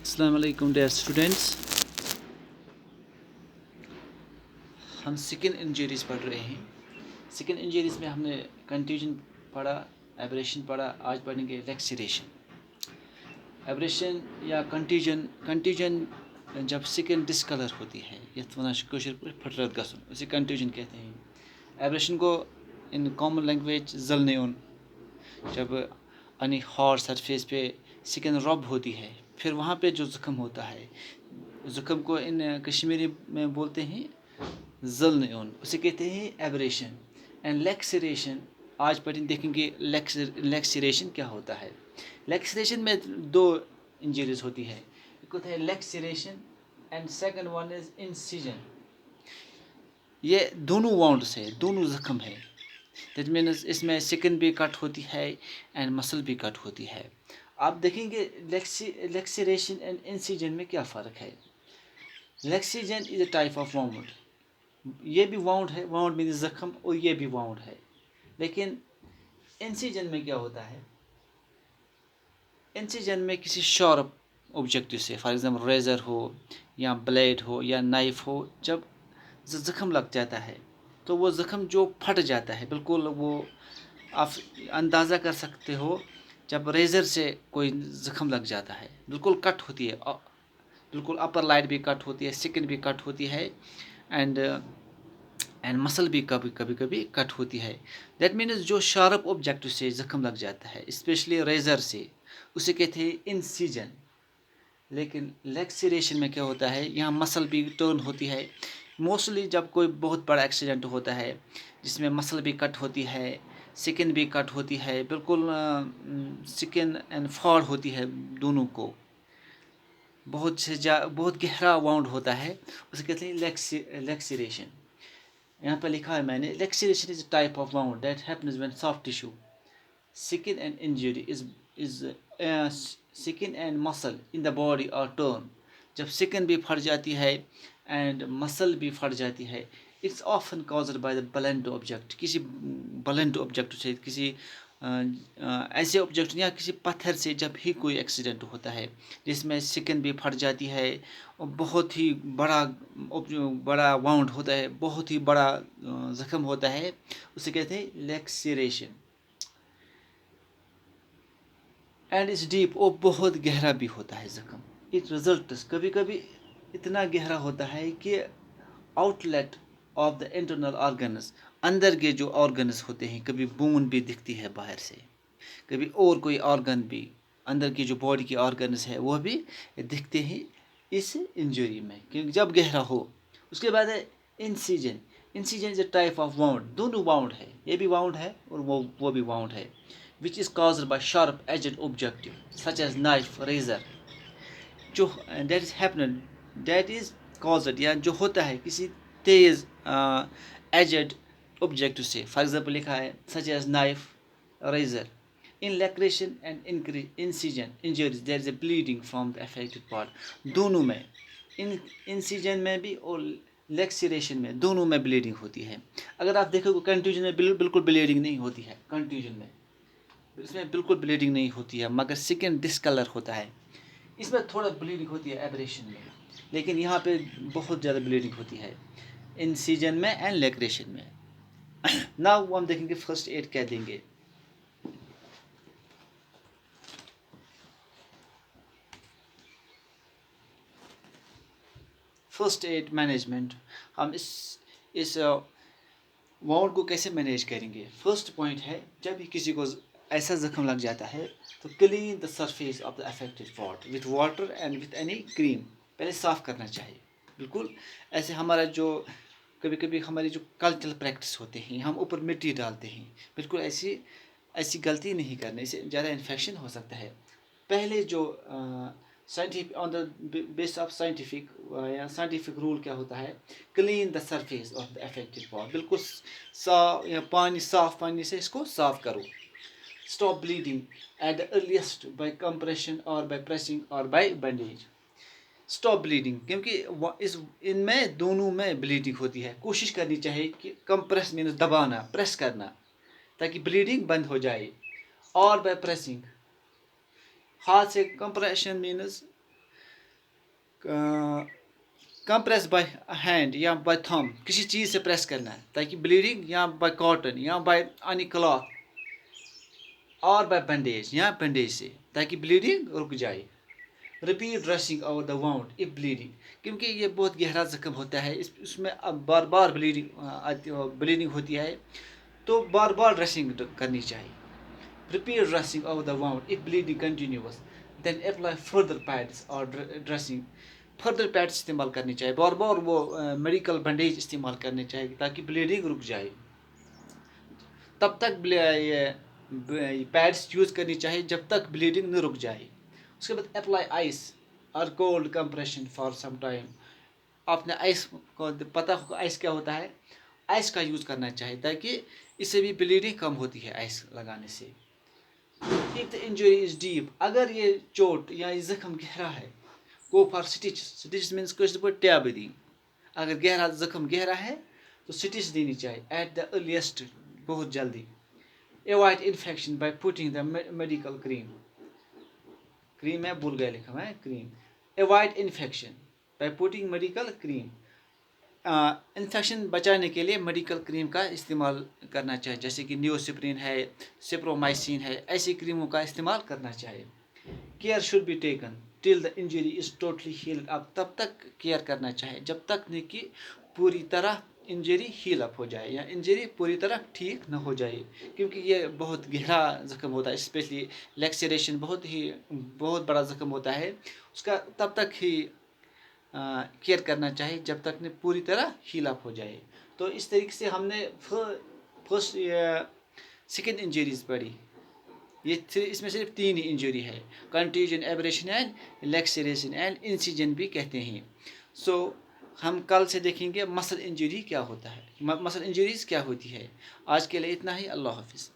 अस्सलाम वालेकुम dear students. हम स्किन इंजरीज पढ़ रहे हैं। स्किन इंजरीज में हमने कंट्यूजन पढ़ा, एब्रेशन पढ़ा। आज पढ़ेंगे लैक्सेरेशन। एब्रेशन या कंट्यूजन जब स्किन डिस्कलर होती है यथ वन फटरत गसन उसे कंट्यूजन कहते हैं। एब्रेशन को इन कॉमन लैंग्वेज जलने जब यानी हॉट सरफेस पे स्किन रब होती है, फिर वहाँ पे जो ज़ख्म होता है, ज़ख्म को इन कश्मीरी में बोलते हैं जलने, उसे कहते हैं एब्रेशन। एंड लैक्सेरेशन आज देखेंगे लैक्सेरेशन क्या होता है। लैक्सेरेशन में दो इंजरीज होती है, एक होता है laceration and second one is incision. ये दोनों वाउंड्स है, दोनों ज़ख्म है। दैट मीन्स इसमें स्किन भी कट होती है एंड मसल भी कट होती है। आप देखेंगे लैक्सेरेशन एंड इंसिजन में क्या फ़र्क है। Laceration is a type of wound, ये भी वाउंड है, वाउंड मीन्स ज़ख्म, और ये भी वाउंड है। लेकिन इंसिजन में क्या होता है, इंसिजन में किसी शार्प ऑब्जेक्टिव से, फॉर एग्जांपल रेज़र हो या ब्लेड हो या नाइफ हो, जब ज़ख्म लग जाता है तो वो ज़ख्म जो फट जाता है, बिल्कुल वो आप अंदाज़ा कर सकते हो जब रेज़र से कोई ज़ख्म लग जाता है, बिल्कुल कट होती है, बिल्कुल अपर लाइट भी कट होती है, स्किन भी कट होती है एंड मसल भी कभी कट होती है। दैट मीन्स जो शार्प ऑब्जेक्टिव से ज़ख्म लग जाता है, स्पेशली रेज़र से, उसे कहते हैं इंसिजन। लेकिन लैक्सेरेशन में क्या होता है, यहाँ मसल भी टर्न होती है। मोस्टली जब कोई बहुत बड़ा एक्सीडेंट होता है जिसमें मसल भी कट होती है, स्किन भी कट होती है, बिल्कुल स्किन एंड फॉर होती है, दोनों को बहुत गहरा वाउंड होता है, उसे कहते हैं लैक्सेरेशन। यहाँ पर लिखा है मैंने, laceration is type of wound that happens when soft tissue skin and injury is skin and muscle in the body are torn. जब स्किन भी फट जाती है एंड मसल भी फट जाती है, it's often caused by the blunt object, किसी ब्लंट ऑब्जेक्ट से, किसी ऐसे ऑब्जेक्ट या किसी पत्थर से जब ही कोई एक्सीडेंट होता है जिसमें स्किन भी फट जाती है और बहुत ही बड़ा वाउंड होता है, बहुत ही बड़ा ज़ख्म होता है, उसे कहते हैं लैक्सेरेशन। एंड इट्स डीप, वो बहुत गहरा भी होता है ज़ख्म। इट रिजल्ट्स, कभी कभी इतना गहरा होता है कि outlet of the internal organs, अंदर के जो ऑर्गन्स होते हैं, कभी बोन भी दिखती है बाहर से, कभी और कोई ऑर्गन भी, अंदर की जो बॉडी के ऑर्गन्स है वो भी दिखते हैं इस इंजरी में, क्योंकि जब गहरा हो। उसके बाद है incision. Incision is a type of wound, दोनों वाउंड है, ये भी वाउंड है और वो भी वाउंड है, which is caused by sharp edged objective such as knife, razor, जो that is happened, that is caused, या जो होता है किसी तेज एजेड ऑब्जेक्ट से, फॉर एग्जाम्पल लिखा है such as knife, razor. In lacration and incision injuries there is a bleeding from the affected part. दोनों में, इंसिजन में भी और लैक्सेरेशन में, दोनों में ब्लीडिंग होती है। अगर आप देखोगे कंट्यूजन में बिल्कुल ब्लीडिंग नहीं होती है, कंट्यूजन में इसमें बिल्कुल ब्लीडिंग नहीं होती है, मगर स्किन डिस्कलर होता है, इसमें थोड़ा ब्लीडिंग होती है एब्रेशन में, लेकिन यहाँ पे बहुत ज़्यादा ब्लीडिंग होती है इंसिजन में एंड लैक्रेशन में। नाउ हम देखेंगे फर्स्ट एड क्या देंगे। फर्स्ट एड मैनेजमेंट, हम इस वाउंड को कैसे मैनेज करेंगे। फर्स्ट पॉइंट है, जब भी किसी को ऐसा जख्म लग जाता है तो clean the surface of the affected part with water and with any cream, पहले साफ़ करना चाहिए। बिल्कुल ऐसे हमारा जो कभी कभी हमारी जो कल्चरल प्रैक्टिस होते हैं, हम ऊपर मिट्टी डालते हैं, बिल्कुल ऐसी गलती नहीं करनी, इससे ज़्यादा इन्फेक्शन हो सकता है। पहले जो scientific on the base of scientific rule क्या होता है, clean the surface of the affected part, बिल्कुल साफ पानी से इसको साफ करो। Stop bleeding at the earliest by compression और बाय प्रेसिंग और बाय बैंडेज। स्टॉप ब्लीडिंग, क्योंकि इनमें दोनों में ब्लीडिंग होती है, कोशिश करनी चाहिए कि कंप्रेस मीन्स दबाना, प्रेस करना, ताकि ब्लीडिंग बंद हो जाए। और बाय प्रेसिंग, हाथ से compression means compress by hand या बाय थंब, किसी चीज़ से प्रेस करना है ताकि ब्लीडिंग, या बाय कॉटन या बाय एनी क्लॉथ और बाय बैंडेज या बैंडेज से, ताकि ब्लीडिंग रुक जाए। Repeat dressing over the wound if bleeding, क्योंकि ये बहुत गहरा जख्म होता है, इसमें अब बार बार ब्लीडिंग होती है, तो बार बार ड्रेसिंग करनी चाहिए। Repeat dressing over the wound if bleeding continues, then apply further pads और ड्रेसिंग, फर्दर पैड्स इस्तेमाल करनी चाहिए, बार बार वो मेडिकल बैंडेज इस्तेमाल करने चाहिए ताकि ब्लीडिंग रुक जाए। तब तक पैड्स यूज़ करनी चाहिए जब तक ब्लीडिंग न रुक जाए। उसके बाद अप्लाई आइस और cold compression for some time. आपने आइस को पता होगा आइस क्या होता है, आइस का यूज़ करना चाहिए ताकि इससे भी ब्लीडिंग कम होती है आइस लगाने से। If the injury is deep, अगर ये चोट या ये जख्म गहरा है, go for stitch. Stitch means कैसे पर टैब दी, अगर गहरा जख्म गहरा है तो स्टिच देनी चाहिए एट द अर्लीस्ट, बहुत जल्दी। Avoid infection by putting the medical cream, cream है भूल गया लिखा है cream. Avoid infection by putting medical cream, infection बचाने के लिए मेडिकल क्रीम का इस्तेमाल करना चाहिए, जैसे कि नियोसिप्रिन है, सिप्रोमाइसिन है, ऐसी क्रीमों का इस्तेमाल करना चाहिए। Care should be taken till the injury is totally healed up, तब तक केयर करना चाहिए जब तक नहीं कि पूरी तरह इंजरी हील अप हो जाए या इंजरी पूरी तरह ठीक न हो जाए, क्योंकि ये बहुत गहरा जख्म होता है, स्पेशली लैक्सेरेशन बहुत बड़ा जख्म होता है, उसका तब तक ही केयर करना चाहिए जब तक ने पूरी तरह हील अप हो जाए। तो इस तरीके से हमने फर्स्ट सेकेंड इंजरीज पढ़ी, इसमें सिर्फ 3 ही इंजरी है, contusion, abrasion and laceration and incision भी कहते हैं। सो हम कल से देखेंगे मसल इंजरी क्या होता है, मसल इंजरीज क्या होती है। आज के लिए इतना ही, अल्लाह हाफिज़।